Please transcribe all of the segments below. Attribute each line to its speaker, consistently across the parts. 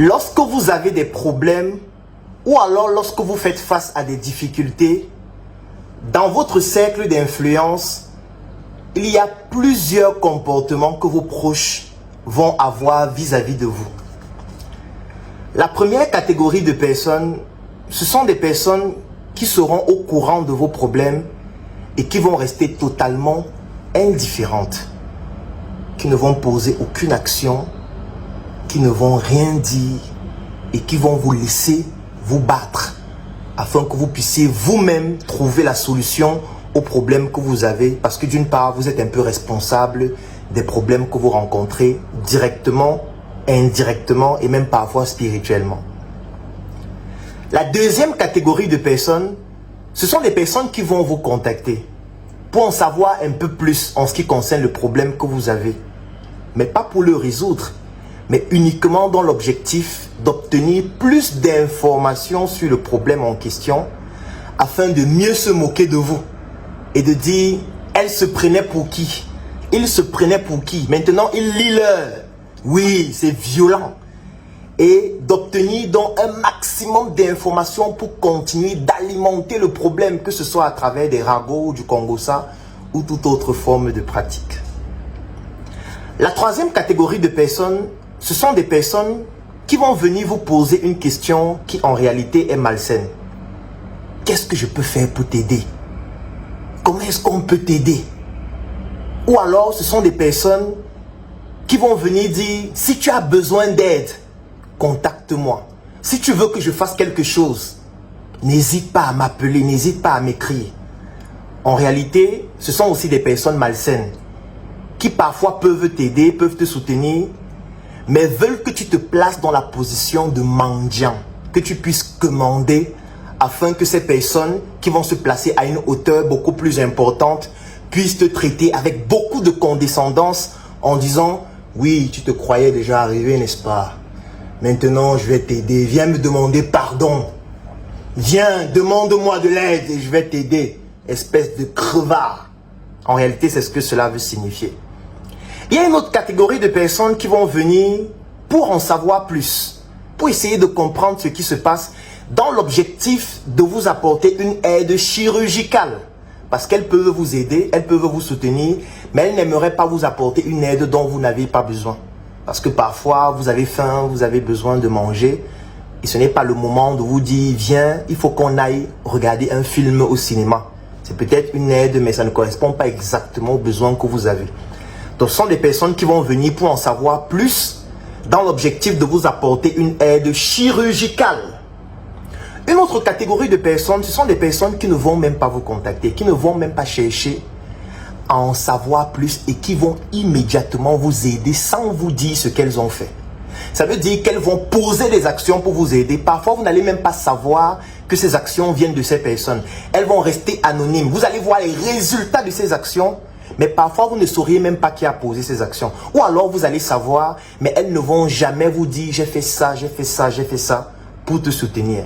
Speaker 1: Lorsque vous avez des problèmes ou alors lorsque vous faites face à des difficultés, dans votre cercle d'influence, il y a plusieurs comportements que vos proches vont avoir vis-à-vis de vous. La première catégorie de personnes, ce sont des personnes qui seront au courant de vos problèmes et qui vont rester totalement indifférentes, qui ne vont poser aucune action, qui ne vont rien dire et qui vont vous laisser vous battre afin que vous puissiez vous-même trouver la solution aux problèmes que vous avez, parce que d'une part, vous êtes un peu responsable des problèmes que vous rencontrez directement, indirectement et même parfois spirituellement. La deuxième catégorie de personnes, ce sont des personnes qui vont vous contacter pour en savoir un peu plus en ce qui concerne le problème que vous avez, mais pas pour le résoudre, mais uniquement dans l'objectif d'obtenir plus d'informations sur le problème en question afin de mieux se moquer de vous et de dire « elle se prenait pour qui ?» Il se prenait pour qui? Maintenant, il lit l'heure. Oui, c'est violent. Et d'obtenir donc un maximum d'informations pour continuer d'alimenter le problème, que ce soit à travers des ragots, du Congossa ou toute autre forme de pratique. La troisième catégorie de personnes, ce sont des personnes qui vont venir vous poser une question qui en réalité est malsaine. Qu'est-ce que je peux faire pour t'aider? Comment est-ce qu'on peut t'aider? Ou alors ce sont des personnes qui vont venir dire, si tu as besoin d'aide, contacte-moi. Si tu veux que je fasse quelque chose, n'hésite pas à m'appeler, n'hésite pas à m'écrire. En réalité, ce sont aussi des personnes malsaines qui parfois peuvent t'aider, peuvent te soutenir, mais veulent que tu te places dans la position de mendiant, que tu puisses commander afin que ces personnes qui vont se placer à une hauteur beaucoup plus importante puissent te traiter avec beaucoup de condescendance en disant « Oui, tu te croyais déjà arrivé, n'est-ce pas? Maintenant, je vais t'aider. Viens me demander pardon. Viens, demande-moi de l'aide et je vais t'aider. Espèce de crevard. » En réalité, c'est ce que cela veut signifier. Il y a une autre catégorie de personnes qui vont venir pour en savoir plus, pour essayer de comprendre ce qui se passe dans l'objectif de vous apporter une aide chirurgicale. Parce qu'elles peuvent vous aider, elles peuvent vous soutenir, mais elles n'aimeraient pas vous apporter une aide dont vous n'avez pas besoin. Parce que parfois, vous avez faim, vous avez besoin de manger, et ce n'est pas le moment de vous dire, viens, il faut qu'on aille regarder un film au cinéma. C'est peut-être une aide, mais ça ne correspond pas exactement aux besoins que vous avez. Donc, ce sont des personnes qui vont venir pour en savoir plus dans l'objectif de vous apporter une aide chirurgicale. Une autre catégorie de personnes, ce sont des personnes qui ne vont même pas vous contacter, qui ne vont même pas chercher à en savoir plus et qui vont immédiatement vous aider sans vous dire ce qu'elles ont fait. Ça veut dire qu'elles vont poser des actions pour vous aider. Parfois, vous n'allez même pas savoir que ces actions viennent de ces personnes. Elles vont rester anonymes. Vous allez voir les résultats de ces actions, mais parfois, vous ne sauriez même pas qui a posé ces actions. Ou alors, vous allez savoir, mais elles ne vont jamais vous dire « j'ai fait ça, j'ai fait ça, j'ai fait ça » pour te soutenir.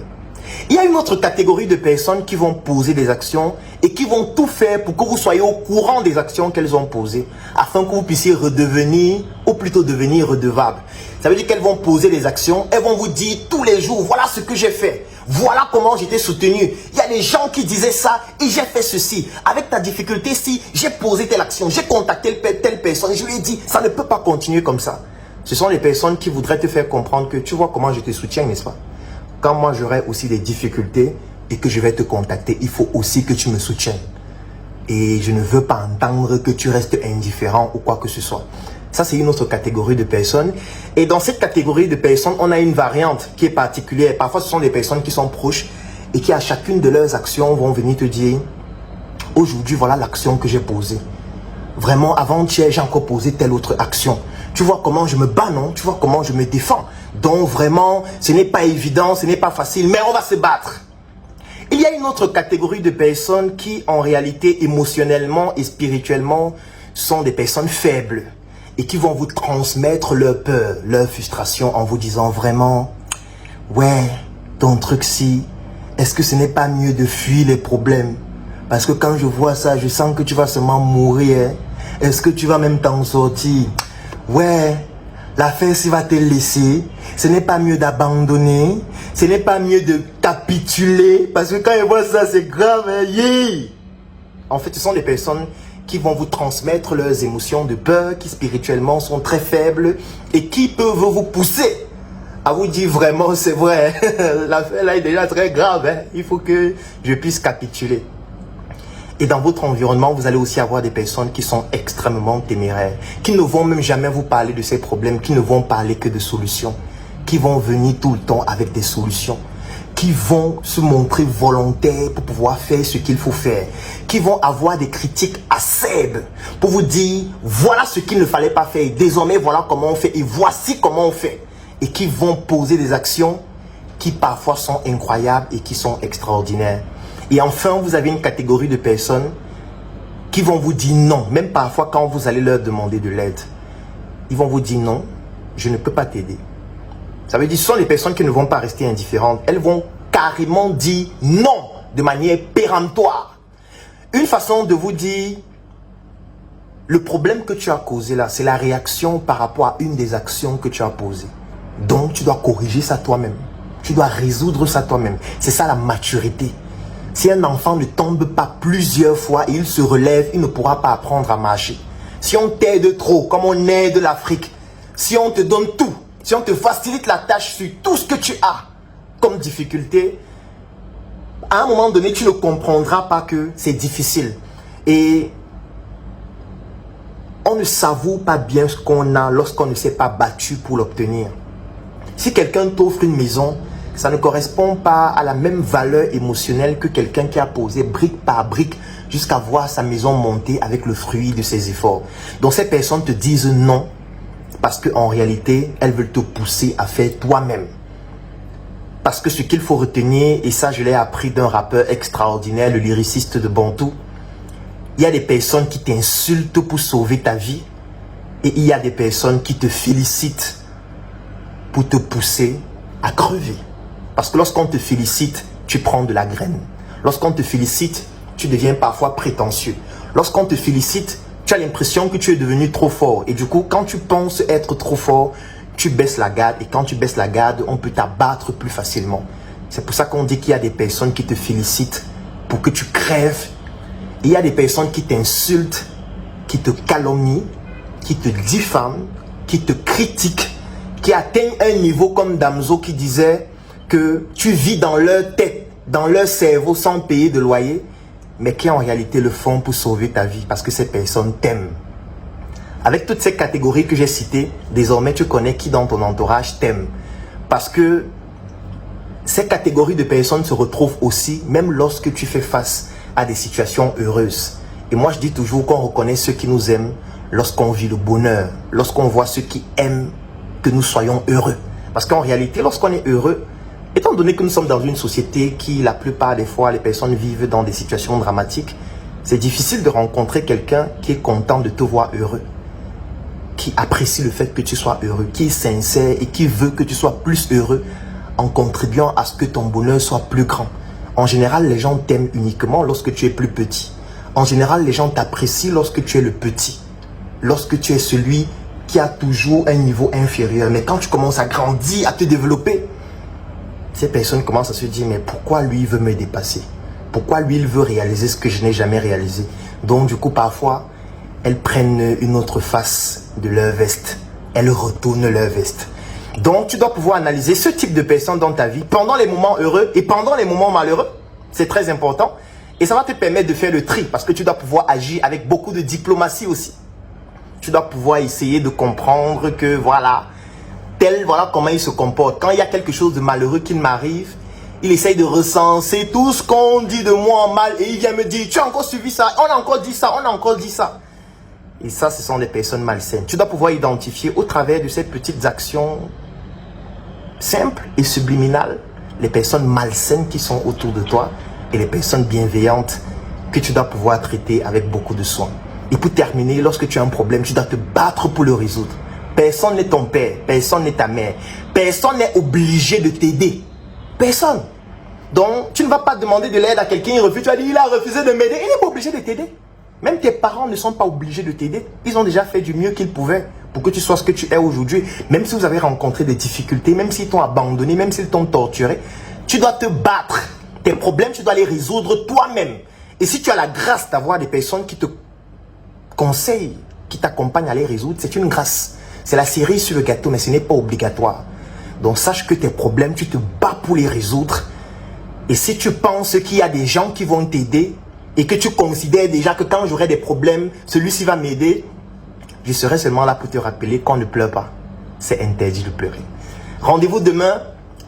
Speaker 1: Il y a une autre catégorie de personnes qui vont poser des actions et qui vont tout faire pour que vous soyez au courant des actions qu'elles ont posées afin que vous puissiez redevenir, ou plutôt devenir redevable. Ça veut dire qu'elles vont poser des actions, elles vont vous dire tous les jours, voilà ce que j'ai fait, voilà comment j'étais soutenu. Il y a des gens qui disaient ça et j'ai fait ceci. Avec ta difficulté, si j'ai posé telle action, j'ai contacté telle personne, je lui ai dit, ça ne peut pas continuer comme ça. Ce sont les personnes qui voudraient te faire comprendre que tu vois comment je te soutiens, n'est-ce pas? Quand moi j'aurai aussi des difficultés et que je vais te contacter, il faut aussi que tu me soutiennes. Et je ne veux pas entendre que tu restes indifférent ou quoi que ce soit. Ça, c'est une autre catégorie de personnes. Et dans cette catégorie de personnes, on a une variante qui est particulière. Parfois, ce sont des personnes qui sont proches et qui, à chacune de leurs actions, vont venir te dire « Aujourd'hui, voilà l'action que j'ai posée. Vraiment, avant-hier, j'ai encore posé telle autre action. Tu vois comment je me bats, non? Tu vois comment je me défends. Donc vraiment, ce n'est pas évident, ce n'est pas facile, mais on va se battre. » Il y a une autre catégorie de personnes qui, en réalité, émotionnellement et spirituellement, sont des personnes faibles et qui vont vous transmettre leur peur, leur frustration en vous disant vraiment « Ouais, ton truc-ci, est-ce que ce n'est pas mieux de fuir les problèmes? Parce que quand je vois ça, je sens que tu vas seulement mourir. Est-ce que tu vas même t'en sortir? Ouais, L'affaire s'il va te laisser, ce n'est pas mieux d'abandonner, ce n'est pas mieux de capituler, parce que quand ils voient ça, c'est grave, hein, yeah. En fait, ce sont des personnes qui vont vous transmettre leurs émotions de peur, qui spirituellement sont très faibles et qui peuvent vous pousser à vous dire vraiment, c'est vrai, l'affaire là est déjà très grave, hein, il faut que je puisse capituler. Et dans votre environnement, vous allez aussi avoir des personnes qui sont extrêmement téméraires, qui ne vont même jamais vous parler de ces problèmes, qui ne vont parler que de solutions, qui vont venir tout le temps avec des solutions, qui vont se montrer volontaires pour pouvoir faire ce qu'il faut faire, qui vont avoir des critiques acerbes pour vous dire, voilà ce qu'il ne fallait pas faire, désormais voilà comment on fait et voici comment on fait. Et qui vont poser des actions qui parfois sont incroyables et qui sont extraordinaires. Et enfin, vous avez une catégorie de personnes qui vont vous dire non, même parfois quand vous allez leur demander de l'aide. Ils vont vous dire non, je ne peux pas t'aider. Ça veut dire que ce sont les personnes qui ne vont pas rester indifférentes. Elles vont carrément dire non de manière péremptoire. Une façon de vous dire, le problème que tu as causé là, c'est la réaction par rapport à une des actions que tu as posées. Donc, tu dois corriger ça toi-même. Tu dois résoudre ça toi-même. C'est ça la maturité. Si un enfant ne tombe pas plusieurs fois et il se relève, il ne pourra pas apprendre à marcher. Si on t'aide trop, comme on aide l'Afrique, si on te donne tout, si on te facilite la tâche sur tout ce que tu as comme difficulté, à un moment donné, tu ne comprendras pas que c'est difficile. Et on ne savoure pas bien ce qu'on a lorsqu'on ne s'est pas battu pour l'obtenir. Si quelqu'un t'offre une maison, ça ne correspond pas à la même valeur émotionnelle que quelqu'un qui a posé brique par brique jusqu'à voir sa maison monter avec le fruit de ses efforts. Donc ces personnes te disent non parce qu'en réalité, elles veulent te pousser à faire toi-même. Parce que ce qu'il faut retenir, et ça je l'ai appris d'un rappeur extraordinaire, le lyriciste de Bantou, il y a des personnes qui t'insultent pour sauver ta vie et il y a des personnes qui te félicitent pour te pousser à crever. Parce que lorsqu'on te félicite, tu prends de la graine. Lorsqu'on te félicite, tu deviens parfois prétentieux. Lorsqu'on te félicite, tu as l'impression que tu es devenu trop fort. Et du coup, quand tu penses être trop fort, tu baisses la garde. Et quand tu baisses la garde, on peut t'abattre plus facilement. C'est pour ça qu'on dit qu'il y a des personnes qui te félicitent pour que tu crèves. Et il y a des personnes qui t'insultent, qui te calomnient, qui te diffament, qui te critiquent, qui atteignent un niveau comme Damso qui disait que tu vis dans leur tête, dans leur cerveau sans payer de loyer, mais qui en réalité le font pour sauver ta vie parce que ces personnes t'aiment. Avec toutes ces catégories que j'ai citées, désormais tu connais qui dans ton entourage t'aime. Parce que ces catégories de personnes se retrouvent aussi même lorsque tu fais face à des situations heureuses. Et moi je dis toujours qu'on reconnaît ceux qui nous aiment lorsqu'on vit le bonheur, lorsqu'on voit ceux qui aiment que nous soyons heureux. Parce qu'en réalité, lorsqu'on est heureux, étant donné que nous sommes dans une société qui, la plupart des fois, les personnes vivent dans des situations dramatiques, c'est difficile de rencontrer quelqu'un qui est content de te voir heureux, qui apprécie le fait que tu sois heureux, qui est sincère et qui veut que tu sois plus heureux en contribuant à ce que ton bonheur soit plus grand. En général, les gens t'aiment uniquement lorsque tu es plus petit. En général, les gens t'apprécient lorsque tu es le petit, lorsque tu es celui qui a toujours un niveau inférieur. Mais quand tu commences à grandir, à te développer, ces personnes commencent à se dire, mais pourquoi lui il veut me dépasser? Pourquoi lui il veut réaliser ce que je n'ai jamais réalisé? Donc du coup, parfois, elles prennent une autre face de leur veste. Elles retournent leur veste. Donc tu dois pouvoir analyser ce type de personnes dans ta vie pendant les moments heureux et pendant les moments malheureux. C'est très important. Et ça va te permettre de faire le tri parce que tu dois pouvoir agir avec beaucoup de diplomatie aussi. Tu dois pouvoir essayer de comprendre que voilà, voilà comment il se comporte. Quand il y a quelque chose de malheureux qui m'arrive, il essaye de recenser tout ce qu'on dit de moi en mal et il vient me dire, tu as encore suivi ça, on a encore dit ça, on a encore dit ça. Et ça, ce sont des personnes malsaines. Tu dois pouvoir identifier au travers de ces petites actions simples et subliminales, les personnes malsaines qui sont autour de toi et les personnes bienveillantes que tu dois pouvoir traiter avec beaucoup de soin. Et pour terminer, lorsque tu as un problème, tu dois te battre pour le résoudre. Personne n'est ton père, personne n'est ta mère. Personne n'est obligé de t'aider. Personne. Donc, tu ne vas pas demander de l'aide à quelqu'un, il refuse. Tu vas dire, il a refusé de m'aider. Il n'est pas obligé de t'aider. Même tes parents ne sont pas obligés de t'aider. Ils ont déjà fait du mieux qu'ils pouvaient pour que tu sois ce que tu es aujourd'hui. Même si vous avez rencontré des difficultés, même s'ils t'ont abandonné, même s'ils t'ont torturé, tu dois te battre. Tes problèmes, tu dois les résoudre toi-même. Et si tu as la grâce d'avoir des personnes qui te conseillent, qui t'accompagnent à les résoudre, c'est une grâce. C'est la cerise sur le gâteau, mais ce n'est pas obligatoire. Donc sache que tes problèmes, tu te bats pour les résoudre. Et si tu penses qu'il y a des gens qui vont t'aider et que tu considères déjà que quand j'aurai des problèmes, celui-ci va m'aider, je serai seulement là pour te rappeler qu'on ne pleure pas. C'est interdit de pleurer. Rendez-vous demain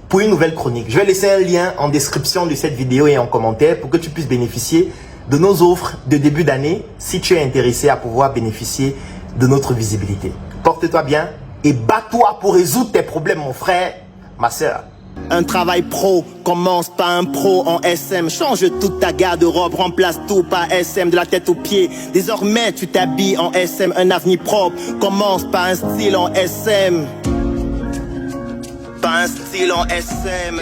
Speaker 1: pour une nouvelle chronique. Je vais laisser un lien en description de cette vidéo et en commentaire pour que tu puisses bénéficier de nos offres de début d'année si tu es intéressé à pouvoir bénéficier de notre visibilité. Porte-toi bien et bats-toi pour résoudre tes problèmes, mon frère, ma soeur. Un travail pro commence par un pro en SM. Change toute ta garde-robe, remplace tout par SM de la tête aux pieds. Désormais tu t'habilles en SM, un avenir propre commence par un style en SM. Par un style en SM.